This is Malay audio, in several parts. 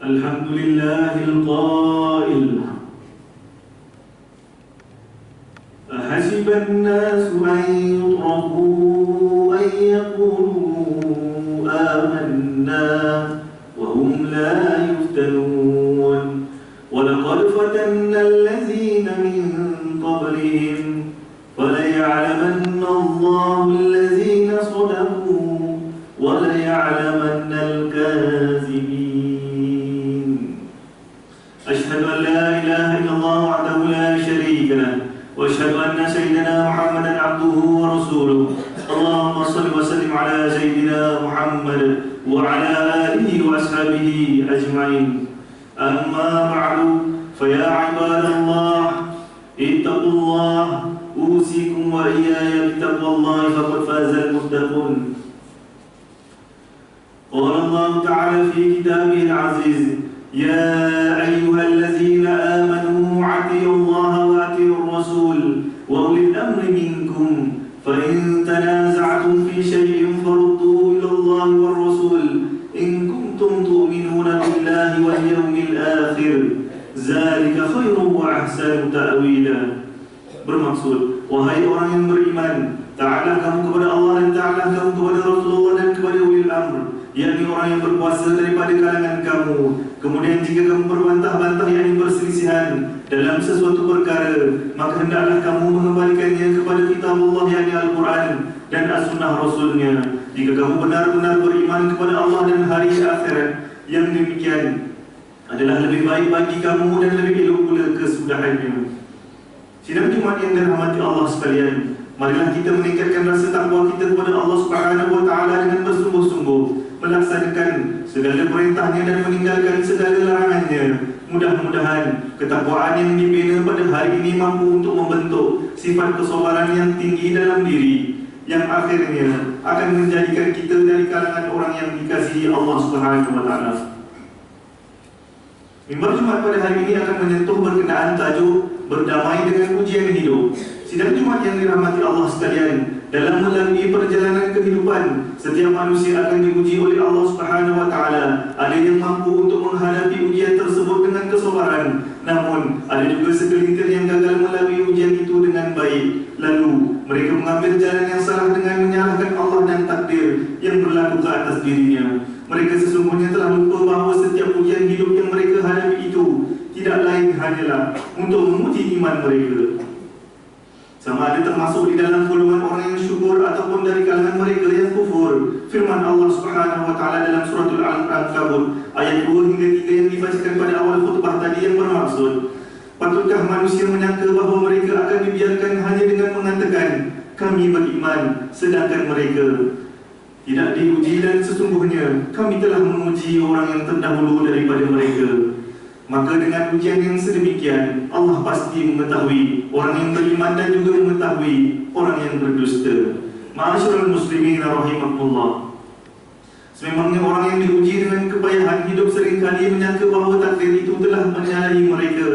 الحمد لله القائل أحسب الناس أن يتركوا أن يقولوا آمنا وهم لا يفتنون ولقد فتنا الذين من قبلهم فليعلمن الله الذين صدقوا وليعلمن الكاذبين أشهد أن لا إله إلا الله وحده لا شريك له وأشهد أن سيدنا محمدا عبده ورسوله اللهم صل وسلم على سيدنا محمد وعلى آله وأصحابه أجمعين أما بعد فيا عباد الله اتقوا الله أوصيكم وإياي بتقوى الله فقد فاز المتقون قال الله تعالى في كتابه العزيز يا أيها الذين آمنوا أطيعوا الله وأطيعوا الرسول وأولي الأمر منكم فإن تنازعتم في شيء فردوه إلى الله والرسول إن كنتم تؤمنون بالله واليوم الآخر ذلك خير وأحسن تأويلا. Bermaksud, wahai orang yang beriman, taatlah kamu kepada Allah dan taatlah kamu kepada Rasulullah dan kepada ulil amr, yakni orang yang berkuasa daripada kalangan kamu. Kemudian jika kamu berbantah-bantah, yakni berselisihan dalam sesuatu perkara, maka hendaklah kamu mengembalikannya kepada kitab Allah, yakni Al-Quran dan As-Sunnah Rasulnya. Jika kamu benar-benar beriman kepada Allah dan hari akhirat, yang demikian adalah lebih baik bagi kamu dan lebih elok pula kesudahannya. Sidang Jumat yang dirahmati Allah sekalian, marilah kita meningkatkan rasa takwa kita kepada Allah Subhanahu wa taala dengan bersungguh-sungguh melaksanakan segala perintahnya dan meninggalkan segala larangannya. Mudah-mudahan ketakwaan yang dibina pada hari ini mampu untuk membentuk sifat kesabaran yang tinggi dalam diri, yang akhirnya akan menjadikan kita dari kalangan orang yang dikasihi Allah Subhanahu wa taala. Mimbar Jumat pada hari ini akan menyentuh berkenaan tajuk berdamai dengan ujian hidup. Sidang Jumat yang dirahmati Allah sekalian, dalam melalui perjalanan kehidupan, setiap manusia akan diuji oleh Allah Subhanahu wa taala. Ada yang mampu untuk menghadapi ujian tersebut dengan kesabaran, namun ada juga segelintir yang gagal melalui ujian itu dengan baik. Lalu mereka mengambil jalan yang salah dengan menyalahkan Allah dan takdir yang berlaku ke atas dirinya. Mereka sesungguhnya telah lupa bahawa setiap ujian hidup yang mereka hadapi itu tidak lain hanyalah untuk menguji iman mereka. Sama ada termasuk di dalam golongan orang yang syukur ataupun dari kalangan mereka yang kufur. Firman Allah Subhanahu wa taala dalam surah Al-Ankabut ayat 2 hingga 3 yang dibacakan pada awal khutbah tadi yang bermaksud, patutkah manusia menyangka bahawa mereka akan dibiarkan hanya dengan mengatakan kami beriman, sedangkan mereka tidak diuji, dan sesungguhnya kami telah menguji orang yang terdahulu daripada mereka. Maka dengan ujian yang sedemikian, Allah pasti mengetahui orang yang beriman dan juga mengetahui orang yang berdusta. Ma'asyiral muslimin rahimakumullah. Sememangnya orang yang diuji dengan kepayahan hidup seringkali menyangka bahawa takdir itu telah menyalahi mereka.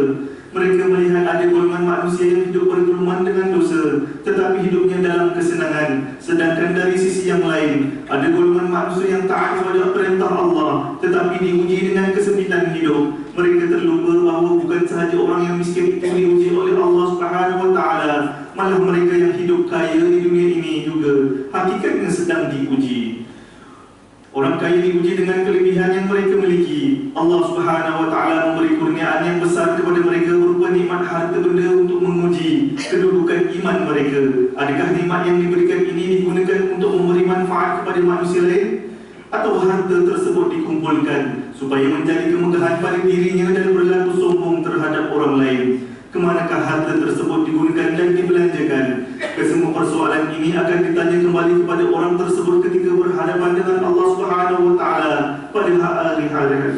Mereka melihat ada golongan manusia yang hidup bergelumang dengan dosa, tetapi hidupnya dalam kesenangan. Sedangkan dari sisi yang lain, ada golongan manusia yang taat kepada perintah Allah, tetapi diuji dengan kesempitan hidup. Mereka terlupa bahawa bukan sahaja orang yang miskin itu diuji oleh Allah Subhanahu wa taala, malah mereka yang hidup kaya di dunia ini juga hakikatnya sedang diuji. Orang kaya diuji dengan kelebihan yang mereka miliki. Allah Subhanahu wa taala memberi kurniaan yang besar kepada mereka berupa nikmat harta benda untuk menguji kedudukan iman mereka. Adakah nikmat yang diberikan ini digunakan untuk memberi manfaat kepada manusia lain, atau harta tersebut dikumpulkan supaya menjadi kemegahan pada dirinya dan berlaku sombong terhadap orang lain? Kemanakah harta tersebut digunakan dan dibelanjakan? Kesemua persoalan ini akan ditanya kembali kepada orang tersebut ketika berhadapan dengan Allah Subhanahu wa taala pada hari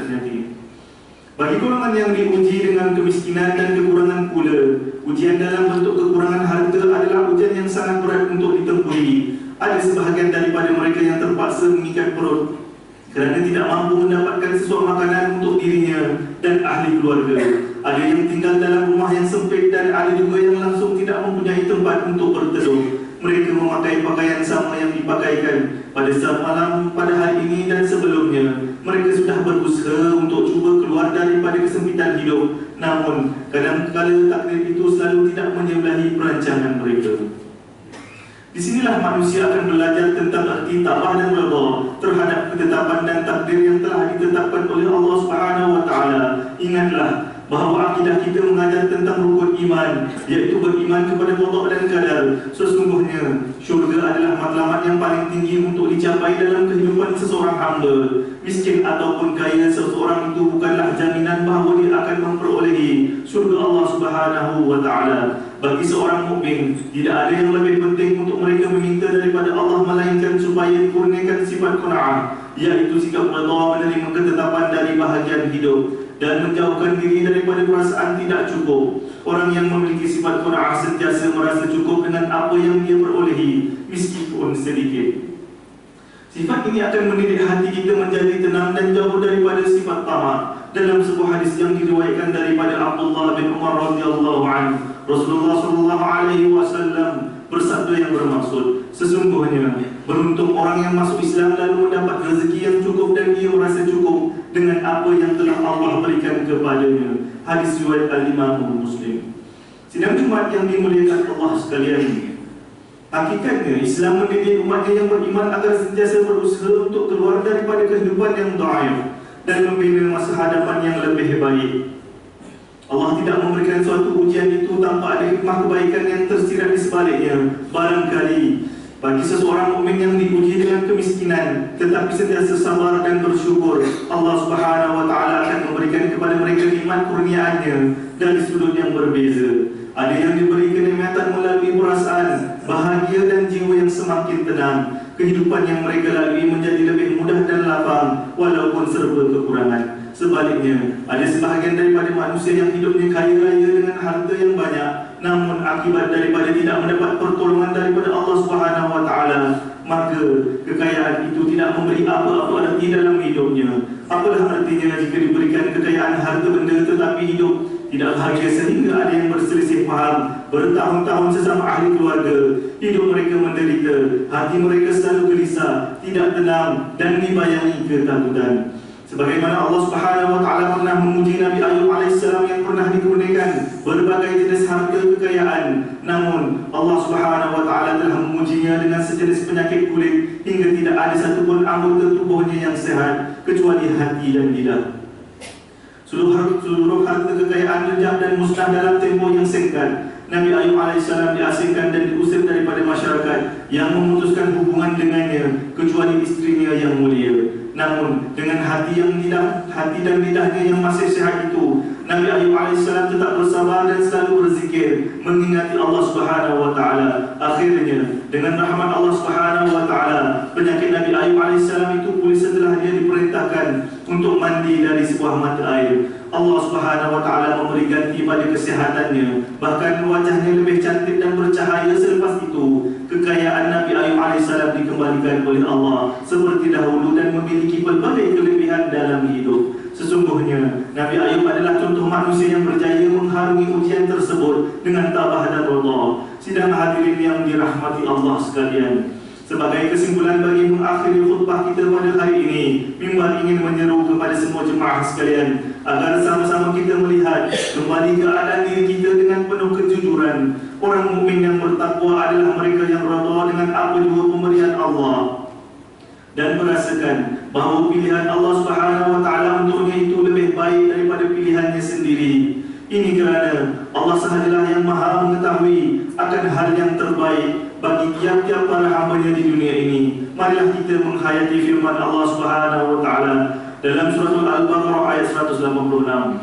nanti. Bagi golongan yang diuji dengan kemiskinan dan kekurangan pula, ujian dalam bentuk kekurangan harta adalah ujian yang sangat berat untuk ditempuhi. Ada sebahagian daripada mereka yang terpaksa mengikat perut kerana tidak mampu mendapatkan sesuatu makanan untuk dirinya dan ahli keluarga. Ada yang tinggal dalam rumah yang sempit dan ada juga yang langsung tidak mempunyai tempat untuk berteduh. Mereka memakai pakaian sama yang dipakaikan pada saat malam pada hari ini dan sebelumnya. Mereka sudah berusaha untuk cuba daripada kesempitan hidup. Namun kadang-kala takdir itu selalu tidak menyebelahi perancangan mereka. Di sinilah manusia akan belajar tentang arti tabah dan redha terhadap ketetapan dan takdir yang telah ditetapkan oleh Allah Subhanahu wa taala. Ingatlah bahawa akidah kita mengajar tentang rukun iman, iaitu beriman kepada qada dan qadar. Sesungguhnya syurga adalah matlamat yang paling tinggi untuk dicapai dalam kehidupan seseorang hamba. Miskin ataupun kaya seseorang itu bukanlah jaminan bahawa dia akan memperolehi syurga Allah Subhanahu wa taala. Bagi seorang mukmin, tidak ada yang lebih penting untuk mereka meminta daripada Allah melainkan supaya dikurniakan sifat qanaah, iaitu sikap redha menerima ketetapan dari bahagian hidup dan menjauhkan diri daripada perasaan tidak cukup. Orang yang memiliki sifat qanaah sentiasa merasa cukup dengan apa yang dia perolehi, meskipun sedikit. Sifat ini akan mendidik hati kita menjadi tenang dan jauh daripada sifat tamak. Dalam sebuah hadis yang diriwayatkan daripada Abdullah bin Umar radhiyallahu anhu, Rasulullah sallallahu alaihi wasallam bersabda yang bermaksud, sesungguhnya beruntung orang yang masuk Islam lalu mendapat rezeki yang cukup dan dia merasa cukup dengan apa yang telah Allah berikan kepadanya. Hadis riwayat Al-Imam Muslim. Sidang Jumaat yang dimuliakan Allah sekalian, hakikatnya Islam mendidik umatnya yang beriman agar sentiasa berusaha untuk keluar daripada kehidupan yang dhaif dan membina masa hadapan yang lebih baik. Allah tidak memberikan suatu ujian itu tanpa ada hikmah kebaikan yang tersirat di sebaliknya. Barangkali bagi seseorang mukmin yang diuji dengan kemiskinan tetapi sentiasa sabar dan bersyukur, Allah Subhanahu wa taala akan memberikan kepada mereka nikmat kurniaannya dari sudut yang berbeza. Ada yang diberi kenikmatan melalui perasaan bahagia dan jiwa yang semakin tenang. Kehidupan yang mereka lalui menjadi lebih mudah dan lapang walaupun serba kekurangan. Sebaliknya, ada sebahagian daripada manusia yang hidupnya kaya raya dengan harta yang banyak, namun akibat daripada tidak mendapat pertolongan daripada Allah Subhanahu wa taala, maka kekayaan itu tidak memberi apa-apa arti dalam hidupnya. Apalah artinya jika diberikan kekayaan harta benda tetapi hidup tidak bahagia sehingga ada yang berselisih faham bertahun-tahun sesama ahli keluarga. Hidup mereka menderita, hati mereka selalu gelisah, tidak tenang dan dibayangi ketakutan. Sebagaimana Allah Subhanahu wa taala pernah memuji Nabi Ayub alaihissalam yang pernah dikurniakan berbagai jenis harta kekayaan, namun Allah Subhanahu wa taala telah memujinya dengan sejenis penyakit kulit hingga tidak ada satupun anggota tubuhnya yang sehat kecuali hati dan lidah. Seluruh harta kekayaan lejap dan musnah dalam tempoh yang singkat. Nabi Ayub alaihissalam diasingkan dan diusir daripada masyarakat yang memutuskan hubungan dengannya kecuali istrinya yang mulia. Namun dengan hati dan lidahnya yang masih sehat itu, Nabi Ayub alaihissalam tetap bersabar dan selalu berzikir mengingati Allah Subhanahu wa taala. Akhirnya dengan rahmat Allah Subhanahu wa taala, penyakit Nabi Ayub alaihissalam itu pulih setelah dia diperintahkan untuk mandi dari sebuah mata air. Allah Subhanahu wa taala memberi ganti pada kesehatannya, bahkan wajahnya lebih cantik dan bercahaya. Selepas itu, kekayaan Nabi Ayub alaihissalam dikembalikan oleh Allah seperti dahulu dan memiliki berbagai kelebihan dalam hidup. Sesungguhnya Nabi Ayub adalah contoh manusia yang berjaya mengharungi ujian tersebut dengan tabah dan redha. Sidang hadirin yang dirahmati Allah sekalian, sebagai kesimpulan bagi mengakhiri khutbah kita pada hari ini, mimbar ingin menyeru kepada semua jemaah sekalian agar sama-sama kita melihat kembali keadaan diri kita dengan penuh kejujuran. Orang mukmin yang bertakwa adalah mereka yang redha dengan apa jua pemberian Allah dan merasakan bahawa pilihan Allah Subhanahu wa taala untuknya itu lebih baik daripada pilihannya sendiri. Ini kerana Allah sahajalah yang maha mengetahui akan hal yang terbaik bagi tiap-tiap para hamba-Nya di dunia ini. Marilah kita menghayati firman Allah Subhanahu wa taala dalam surah Al-Baqarah ayat 186.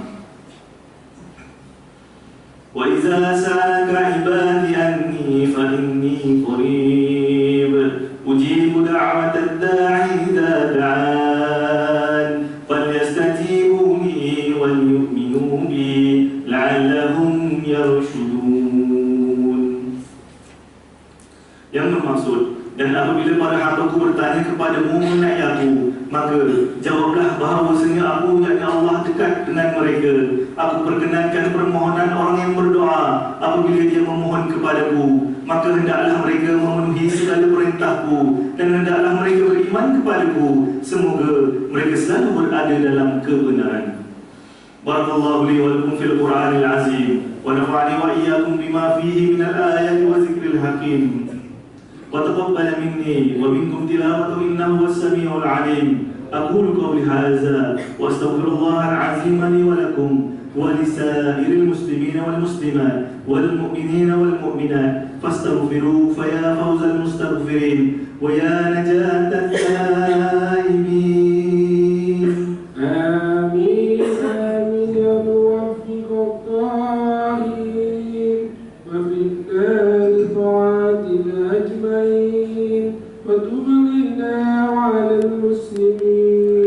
Wa idza sa'alaka 'ibadi anni fa inni qarib ujibu da'watad da'i idza da'an falyastajibu li wal yu'minu bi la'allahum yarshudun. Yang bermaksud, dan apabila para hamba-Ku bertanya kepadamu mengenai aku, maka jawablah bahawasanya aku, yakni Allah, dekat dengan mereka. Aku perkenankan permohonan orang yang berdoa apabila dia memohon kepadaku, maka hendaklah mereka memenuhi segala perintahku dan hendaklah mereka beriman kepadaku. Semoga mereka selalu berada dalam kebenaran. بارك الله لي ولكم في القرآن العظيم ونفعني وإياكم بما فيه من الآيات وذكر الحكيم وتقبل مني ومنكم تلاوته إنه هو السميع العليم. أقول قولي هذا وأستغفر الله العظيم لي ولكم ولسائر المسلمين والمسلمات والمؤمنين والمؤمنات فاستغفروه فيا فوز المستغفرين ويا نجاة التائبين. آمين آمين يا موفق الطائعين وفقنا لطاعات أجمعين وتب علينا وعلى المسلمين